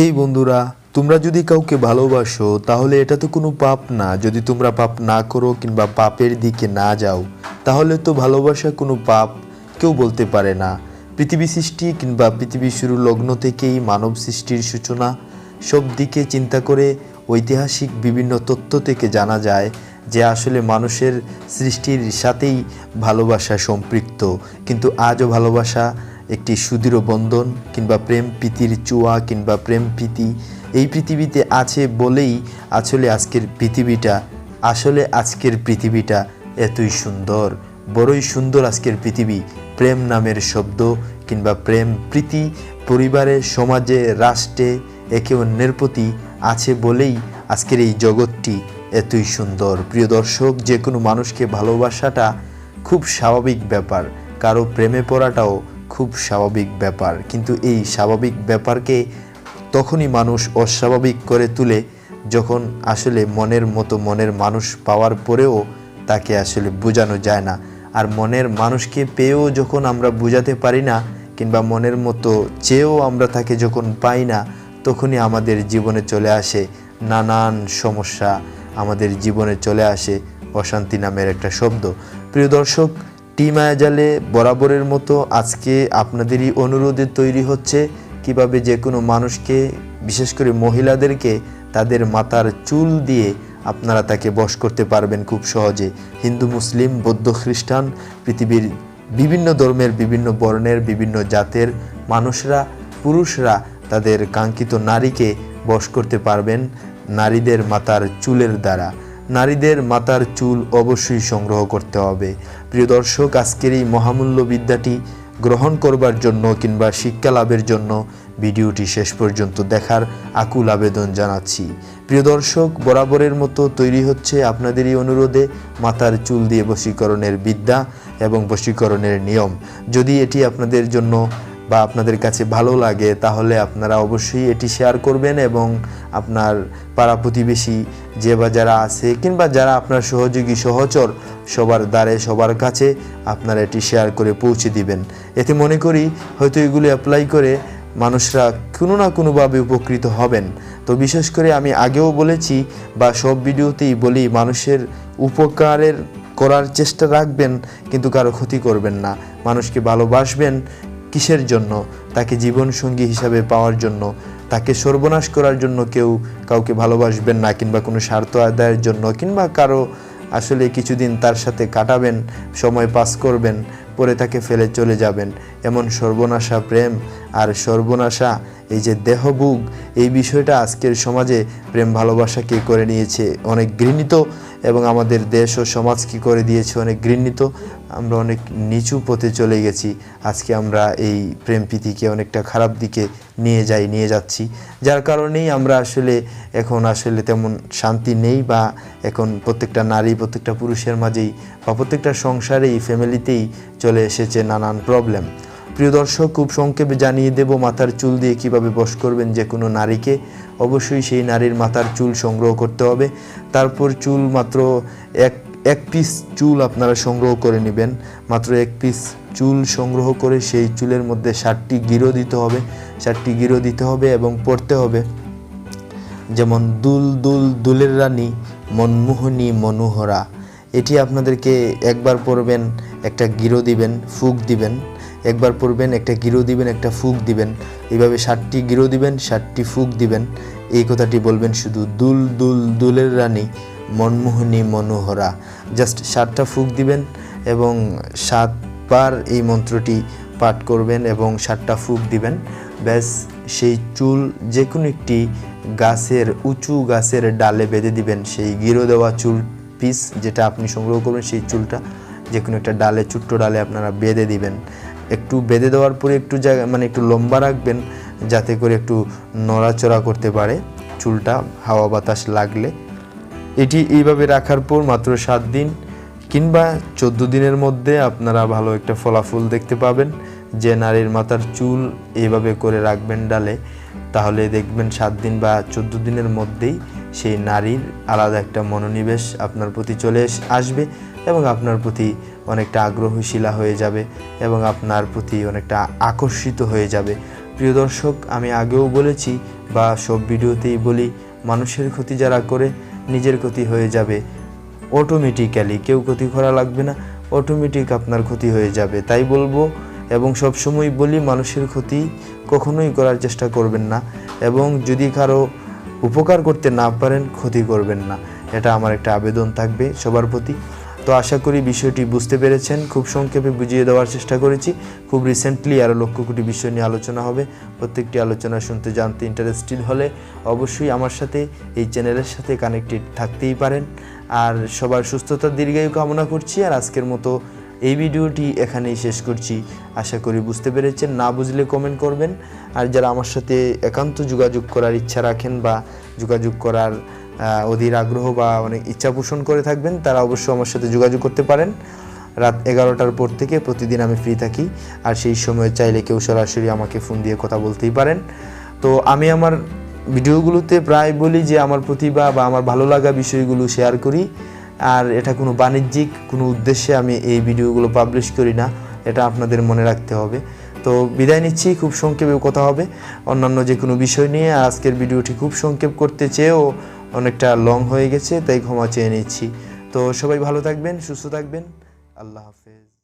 এই বন্ধুরা, তোমরা যদি কাউকে ভালোবাসো তাহলে এটা তো কোনো পাপ না। যদি তোমরা পাপ না করো কিংবা পাপের দিকে না যাও তাহলে তো ভালোবাসা কোনো পাপ কেউ বলতে পারে না। পৃথিবী সৃষ্টি কিংবা পৃথিবী শুরু লগ্ন থেকেই মানব সৃষ্টির সূচনা। সব দিকে চিন্তা করে ঐতিহাসিক বিভিন্ন তথ্য থেকে জানা যায় যে আসলে মানুষের সৃষ্টির সাথেই ভালোবাসা সম্পৃক্ত। কিন্তু আজও ভালোবাসা একটি সুদৃঢ় বন্ধন কিংবা প্রেম প্রীতির চুয়া কিংবা প্রেম প্রীতি এই পৃথিবীতে আছে বলেই আজকের পৃথিবীটা এতই সুন্দর। বড়ই সুন্দর আজকের পৃথিবী। প্রেম নামের শব্দ কিংবা প্রেম প্রীতি পরিবারে, সমাজে, রাষ্ট্রে একে অন্যের প্রতি আছে বলেই আজকের এই জগৎটি এতই সুন্দর। প্রিয় দর্শক, যে কোনো মানুষকে ভালোবাসাটা খুব স্বাভাবিক ব্যাপার, কারো প্রেমে পড়াটাও খুব স্বাভাবিক ব্যাপার। কিন্তু এই স্বাভাবিক ব্যাপারকে তখনই মানুষ অস্বাভাবিক করে তুলে যখন আসলে মনের মতো মনের মানুষ পাওয়ার পরেও তাকে আসলে বোঝানো যায় না। আর মনের মানুষকে পেয়েও যখন আমরা বোঝাতে পারি না কিংবা মনের মতো চেয়েও আমরা তাকে যখন পাই না, তখনই আমাদের জীবনে চলে আসে নানান সমস্যা, আমাদের জীবনে চলে আসে অশান্তি নামের একটা শব্দ। প্রিয় দর্শক, টি মায়াজালে বরাবরের মতো আজকে আপনাদেরই অনুরোধে তৈরি হচ্ছে কিভাবে যে কোনো মানুষকে, বিশেষ করে মহিলাদেরকে, তাদের মাথার চুল দিয়ে আপনারা তাকে বশ করতে পারবেন খুব সহজে। হিন্দু, মুসলিম, বৌদ্ধ, খ্রিস্টান, পৃথিবীর বিভিন্ন ধর্মের, বিভিন্ন বর্ণের, বিভিন্ন জাতের মানুষরা, পুরুষরা তাদের কাঙ্ক্ষিত নারীকে বশ করতে পারবেন নারীদের মাথার চুলের দ্বারা। নারীদের মাথার চুল অবশ্যই সংগ্রহ করতে হবে। প্রিয় দর্শক, আজকের এই মহামূল্য বিদ্যাটি গ্রহণ করবার জন্য কিংবা শিক্ষা লাভের জন্য ভিডিওটি শেষ পর্যন্ত দেখার আকুল আবেদন জানাচ্ছি। প্রিয় দর্শক, বরাবরের মতো তৈরি হচ্ছে আপনাদেরই অনুরোধে মাথার চুল দিয়ে বশীকরণের বিদ্যা এবং বশীকরণের নিয়ম। যদি এটি আপনাদের জন্য বা আপনাদের কাছে ভালো লাগে তাহলে আপনারা অবশ্যই এটি শেয়ার করবেন এবং আপনার পাড়া প্রতিবেশী যে বা যারা আছে কিংবা যারা আপনার সহযোগী সহচর সবার দ্বারে, সবার কাছে আপনারা এটি শেয়ার করে পৌঁছে দিবেন। এতে মনে করি হয়তো এগুলো অ্যাপ্লাই করে মানুষরা কোনো না কোনোভাবে উপকৃত হবেন। তো বিশেষ করে আমি আগেও বলেছি বা সব ভিডিওতেই বলি, মানুষের উপকারের করার চেষ্টা রাখবেন কিন্তু কারো ক্ষতি করবেন না। মানুষকে ভালোবাসবেন কিসের জন্য? তাকে জীবনসঙ্গী হিসাবে পাওয়ার জন্য। তাকে সর্বনাশ করার জন্য কেউ কাউকে ভালোবাসবেন না, কিংবা কোনো স্বার্থ আদায়ের জন্য, কিংবা কারো আসলে কিছুদিন তার সাথে কাটাবেন, সময় পাস করবেন, পরে তাকে ফেলে চলে যাবেন। এমন সর্বনাশা প্রেম আর সর্বনাশা এই যে দেহভোগ, এই বিষয়টা আজকের সমাজে প্রেম ভালোবাসাকে করে নিয়েছে অনেক ঘৃণিত এবং আমাদের দেশ ও সমাজকে করে দিয়েছে অনেক ঘৃণিত। আমরা অনেক নিচু পথে চলে গেছি। আজকে আমরা এই প্রেম প্রীতিকে অনেকটা খারাপ দিকে নিয়ে যাচ্ছি, যার কারণেই আমরা এখন তেমন শান্তি নেই, বা এখন প্রত্যেকটা নারী, প্রত্যেকটা পুরুষের মাঝেই বা প্রত্যেকটা সংসারেই, ফ্যামিলিতেই চলে এসেছে নানান প্রবলেম। প্রিয় দর্শক, খুব সংক্ষেপে জানিয়ে দেব মাথার চুল দিয়ে কিভাবে বশ করবেন যে কোনো নারীকে। অবশ্যই সেই নারীর মাথার চুল সংগ্রহ করতে হবে। তারপর চুল মাত্র এক পিস চুল আপনারা সংগ্রহ করে নেবেন। মাত্র এক পিস চুল সংগ্রহ করে সেই চুলের মধ্যে 7টি গিরো দিতে হবে। 7টি গিরো দিতে হবে এবং পড়তে হবে যেমন দুল দুল দুলের রানী, মনমোহনী মনোহরা। এটি আপনাদেরকে একবার পড়বেন, একটা গিরো দিবেন, ফুক দিবেন। একবার পড়বেন, একটা গিরো দিবেন, একটা ফুক দিবেন। এইভাবে 7টি গিরো দিবেন, 7টি ফুক দিবেন। এই কথাটি বলবেন শুধু, দুল দুল দুলের রানী, মনমোহনী মনোহরা। জাস্ট 7টা ফুক দিবেন এবং 7 বার এই মন্ত্রটি পাঠ করবেন এবং 7টা ফুক দিবেন। ব্যাস, সেই চুল যে কোনো একটি উঁচু গাছের ডালে বেঁধে দিবেন। সেই গিরো দেওয়া চুল পিস যেটা আপনি সংগ্রহ করবেন, সেই চুলটা যে কোনো একটা ডালে, ছোট্ট ডালে আপনারা বেঁধে দিবেন। একটু বেঁধে দেওয়ার পরে একটু জায়গা একটু লম্বা রাখবেন, যাতে করে একটু নড়াচড়া করতে পারে চুলটা হাওয়া বাতাস লাগলে। এটি এইভাবে রাখার পর মাত্র 7 দিন কিংবা 14 দিনের মধ্যে আপনারা ভালো একটা ফলাফল দেখতে পাবেন। যে নারীর মাথার চুল এইভাবে করে রাখবেন ডালে, তাহলে দেখবেন 7 দিন বা 14 দিনের মধ্যেই সেই নারীর আলাদা একটা মনোনিবেশ আপনার প্রতি চলে আসবে এবং আপনার প্রতি অনেকটা আগ্রহশীলা হয়ে যাবে এবং আপনার প্রতি অনেকটা আকর্ষিত হয়ে যাবে। প্রিয় দর্শক, আমি আগেও বলেছি বা সব ভিডিওতেই বলি, মানুষের ক্ষতি যারা করে নিজের ক্ষতি হয়ে যাবে অটোমেটিক্যালি। কেউ ক্ষতি করা লাগবে না, অটোমেটিক আপনার ক্ষতি হয়ে যাবে। তাই বলবো এবং সবসময় বলি, মানুষের ক্ষতি কখনোই করার চেষ্টা করবেন না, এবং যদি কারো উপকার করতে না পারেন ক্ষতি করবেন না। এটা আমার একটা আবেদন থাকবে সবার প্রতি। তো আশা করি বিষয়টি বুঝতে পেরেছেন। খুব সংক্ষেপে বুঝিয়ে দেওয়ার চেষ্টা করেছি। খুব রিসেন্টলি আরও লক্ষ কোটি বিষয় নিয়ে আলোচনা হবে। প্রত্যেকটি আলোচনা শুনতে জানতে ইন্টারেস্টেড হলে অবশ্যই আমার সাথে এই চ্যানেলের সাথে কানেক্টেড থাকতেই পারেন। আর সবার সুস্থতার দীর্ঘায়ু কামনা করছি। আর আজকের মতো এই ভিডিওটি এখানেই শেষ করছি। আশা করি বুঝতে পেরেছেন। না বুঝলে কমেন্ট করবেন। আর যারা আমার সাথে একান্ত যোগাযোগ করার ইচ্ছা রাখেন বা যোগাযোগ করার অধীর আগ্রহ বা অনেক ইচ্ছা পোষণ করে থাকবেন, তারা অবশ্যই আমার সাথে যোগাযোগ করতে পারেন। রাত 11টার পর থেকে প্রতিদিন আমি ফ্রি থাকি। আর সেই সময় চাইলে কেউ সরাসরি আমাকে ফোন দিয়ে কথা বলতেই পারেন। তো আমি আমার ভিডিওগুলোতে প্রায় বলি যে আমার প্রতিভা বা আমার ভালো লাগা বিষয়গুলো শেয়ার করি। আর এটা কোনো বাণিজ্যিক কোনো উদ্দেশ্যে আমি এই ভিডিওগুলো পাবলিশ করি না, এটা আপনাদের মনে রাখতে হবে। তো বিদায় নিচ্ছি। খুব সংক্ষেপে কথা হবে অন্যান্য যে কোনো বিষয় নিয়ে। আজকের ভিডিওটি খুব সংক্ষেপ করতে চেয়েও অনেকটা লং হয়ে গেছে, তাই ক্ষমা চেয়ে নিচ্ছি। তো সবাই ভালো থাকবেন, সুস্থ থাকবেন। আল্লাহ হাফেজ।